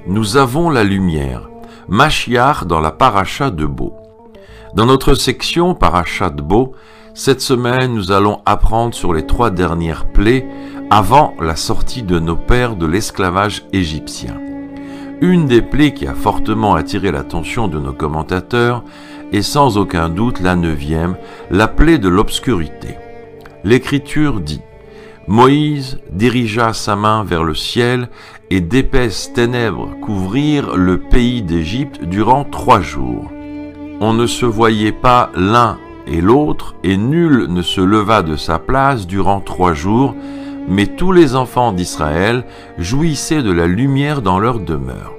Nous avons la lumière. Mashiach dans la paracha de Bo. Dans notre section paracha de Bo, cette semaine, nous allons apprendre sur les 3 dernières plaies avant la sortie de nos pères de l'esclavage égyptien. Une des plaies qui a fortement attiré l'attention de nos commentateurs est sans aucun doute la 9e, la plaie de l'obscurité. L'Écriture dit « Moïse dirigea sa main vers le ciel et d'épaisses ténèbres couvrirent le pays d'Égypte durant 3 jours. On ne se voyait pas l'un et l'autre, et nul ne se leva de sa place durant 3 jours, mais tous les enfants d'Israël jouissaient de la lumière dans leur demeure. »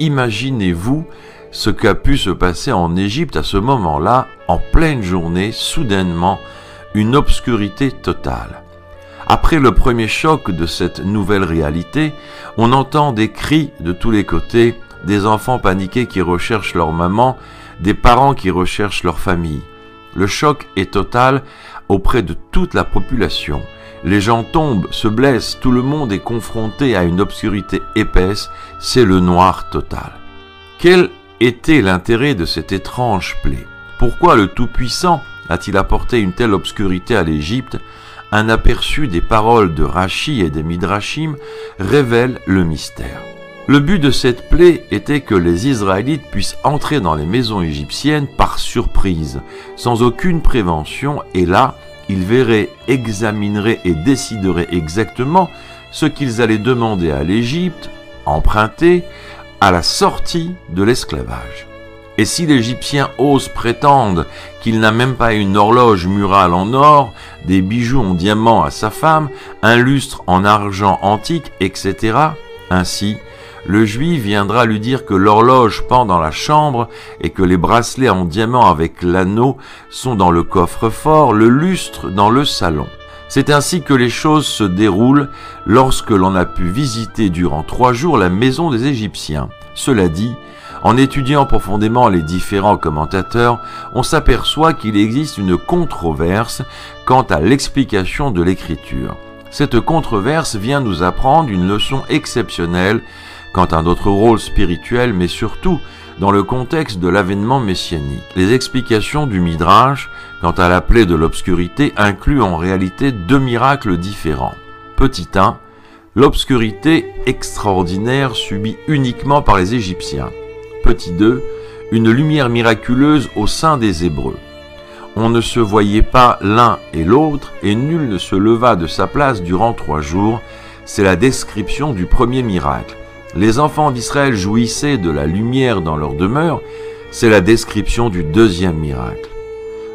Imaginez-vous ce qu'a pu se passer en Égypte à ce moment-là, en pleine journée, soudainement, une obscurité totale. Après le premier choc de cette nouvelle réalité, on entend des cris de tous les côtés, des enfants paniqués qui recherchent leur maman, des parents qui recherchent leur famille. Le choc est total auprès de toute la population. Les gens tombent, se blessent, tout le monde est confronté à une obscurité épaisse, c'est le noir total. Quel était l'intérêt de cette étrange plaie? Pourquoi le Tout-Puissant a-t-il apporté une telle obscurité à l'Égypte? Un aperçu des paroles de Rashi et des Midrashim révèle le mystère. Le but de cette plaie était que les Israélites puissent entrer dans les maisons égyptiennes par surprise, sans aucune prévention, et là, ils verraient, examineraient et décideraient exactement ce qu'ils allaient demander à l'Égypte, emprunter, à la sortie de l'esclavage. Et si l'Égyptien ose prétendre qu'il n'a même pas une horloge murale en or, des bijoux en diamant à sa femme, un lustre en argent antique, etc., ainsi, le Juif viendra lui dire que l'horloge pend dans la chambre et que les bracelets en diamant avec l'anneau sont dans le coffre-fort, le lustre dans le salon. C'est ainsi que les choses se déroulent lorsque l'on a pu visiter durant 3 jours la maison des Égyptiens. Cela dit, en étudiant profondément les différents commentateurs, on s'aperçoit qu'il existe une controverse quant à l'explication de l'Écriture. Cette controverse vient nous apprendre une leçon exceptionnelle quant à notre rôle spirituel, mais surtout dans le contexte de l'avènement messianique. Les explications du Midrash quant à la plaie de l'obscurité incluent en réalité 2 miracles différents. Petit 1, l'obscurité extraordinaire subie uniquement par les Égyptiens. Petit 2, une lumière miraculeuse au sein des Hébreux. On ne se voyait pas l'un et l'autre, et nul ne se leva de sa place durant 3 jours. C'est la description du premier miracle. Les enfants d'Israël jouissaient de la lumière dans leur demeure, c'est la description du deuxième miracle.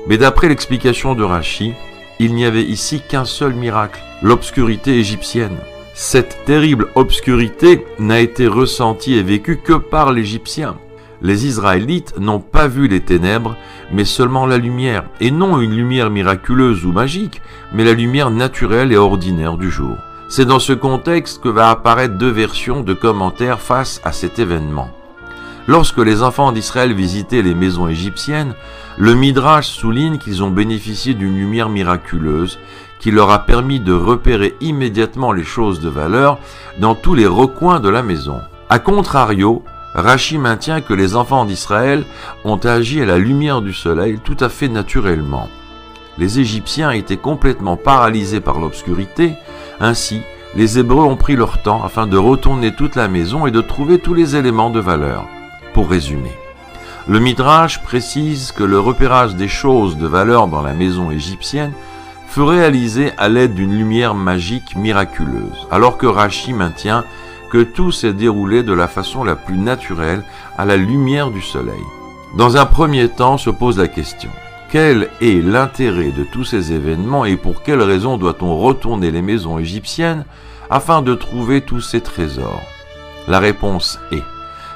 Mais d'après l'explication de Rashi, il n'y avait ici qu'un seul miracle, l'obscurité égyptienne. Cette terrible obscurité n'a été ressentie et vécue que par l'Égyptien. Les Israélites n'ont pas vu les ténèbres, mais seulement la lumière, et non une lumière miraculeuse ou magique, mais la lumière naturelle et ordinaire du jour. C'est dans ce contexte que va apparaître 2 versions de commentaires face à cet événement. Lorsque les enfants d'Israël visitaient les maisons égyptiennes, le Midrash souligne qu'ils ont bénéficié d'une lumière miraculeuse qui leur a permis de repérer immédiatement les choses de valeur dans tous les recoins de la maison. A contrario, Rashi maintient que les enfants d'Israël ont agi à la lumière du soleil tout à fait naturellement. Les Égyptiens étaient complètement paralysés par l'obscurité. Ainsi, les Hébreux ont pris leur temps afin de retourner toute la maison et de trouver tous les éléments de valeur. Pour résumer, le Midrash précise que le repérage des choses de valeur dans la maison égyptienne fut réalisé à l'aide d'une lumière magique miraculeuse, alors que Rashi maintient que tout s'est déroulé de la façon la plus naturelle à la lumière du soleil. Dans un premier temps se pose la question: quel est l'intérêt de tous ces événements et pour quelles raisons doit-on retourner les maisons égyptiennes afin de trouver tous ces trésors? La réponse est: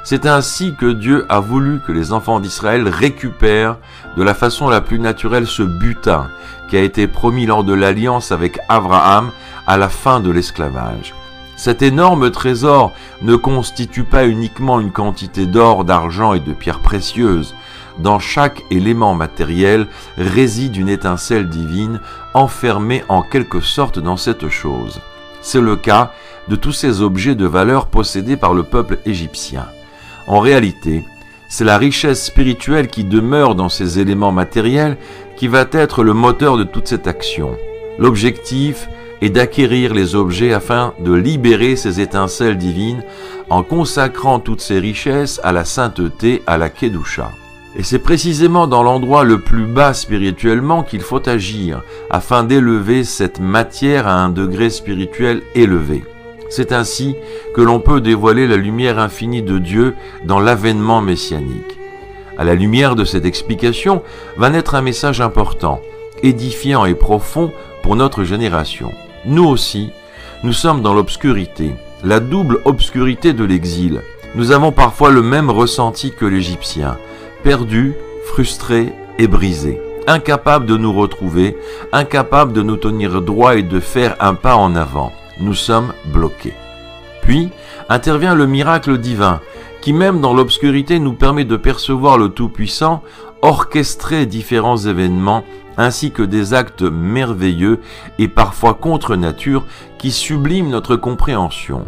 c'est ainsi que Dieu a voulu que les enfants d'Israël récupèrent de la façon la plus naturelle ce butin qui a été promis lors de l'alliance avec Abraham à la fin de l'esclavage. Cet énorme trésor ne constitue pas uniquement une quantité d'or, d'argent et de pierres précieuses. Dans chaque élément matériel réside une étincelle divine enfermée en quelque sorte dans cette chose. C'est le cas de tous ces objets de valeur possédés par le peuple égyptien. En réalité, c'est la richesse spirituelle qui demeure dans ces éléments matériels qui va être le moteur de toute cette action. L'objectif est d'acquérir les objets afin de libérer ces étincelles divines en consacrant toutes ces richesses à la sainteté, à la Kedusha. Et c'est précisément dans l'endroit le plus bas spirituellement qu'il faut agir afin d'élever cette matière à un degré spirituel élevé. C'est ainsi que l'on peut dévoiler la lumière infinie de Dieu dans l'avènement messianique. À la lumière de cette explication va naître un message important, édifiant et profond pour notre génération. Nous aussi, nous sommes dans l'obscurité, la double obscurité de l'exil. Nous avons parfois le même ressenti que l'Égyptien, perdus, frustrés et brisés, incapables de nous retrouver, incapables de nous tenir droit et de faire un pas en avant. Nous sommes bloqués. Puis intervient le miracle divin, qui même dans l'obscurité nous permet de percevoir le Tout-Puissant orchestrer différents événements ainsi que des actes merveilleux et parfois contre nature qui subliment notre compréhension.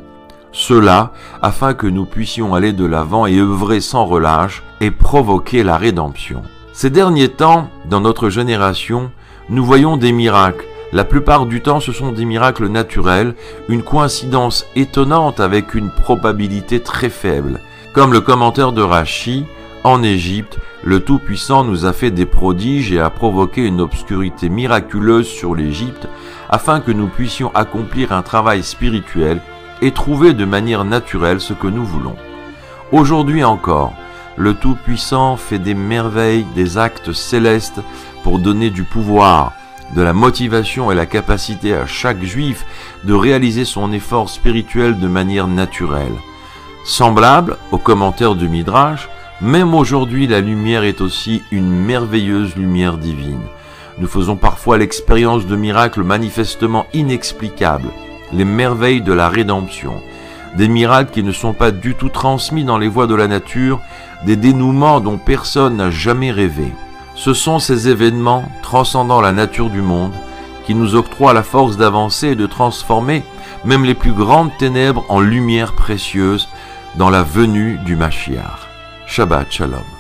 Cela afin que nous puissions aller de l'avant et œuvrer sans relâche et provoquer la rédemption. Ces derniers temps, dans notre génération, nous voyons des miracles. La plupart du temps, ce sont des miracles naturels, une coïncidence étonnante avec une probabilité très faible. Comme le commentaire de Rashi, en Égypte, le Tout-Puissant nous a fait des prodiges et a provoqué une obscurité miraculeuse sur l'Égypte afin que nous puissions accomplir un travail spirituel et trouver de manière naturelle ce que nous voulons. Aujourd'hui encore, le Tout-Puissant fait des merveilles, des actes célestes pour donner du pouvoir, de la motivation et la capacité à chaque juif de réaliser son effort spirituel de manière naturelle. Semblable au commentaire du Midrash, même aujourd'hui la lumière est aussi une merveilleuse lumière divine. Nous faisons parfois l'expérience de miracles manifestement inexplicables, les merveilles de la rédemption, des miracles qui ne sont pas du tout transmis dans les voies de la nature, des dénouements dont personne n'a jamais rêvé. Ce sont ces événements transcendant la nature du monde qui nous octroient la force d'avancer et de transformer même les plus grandes ténèbres en lumière précieuse dans la venue du Mashiach. Shabbat Shalom.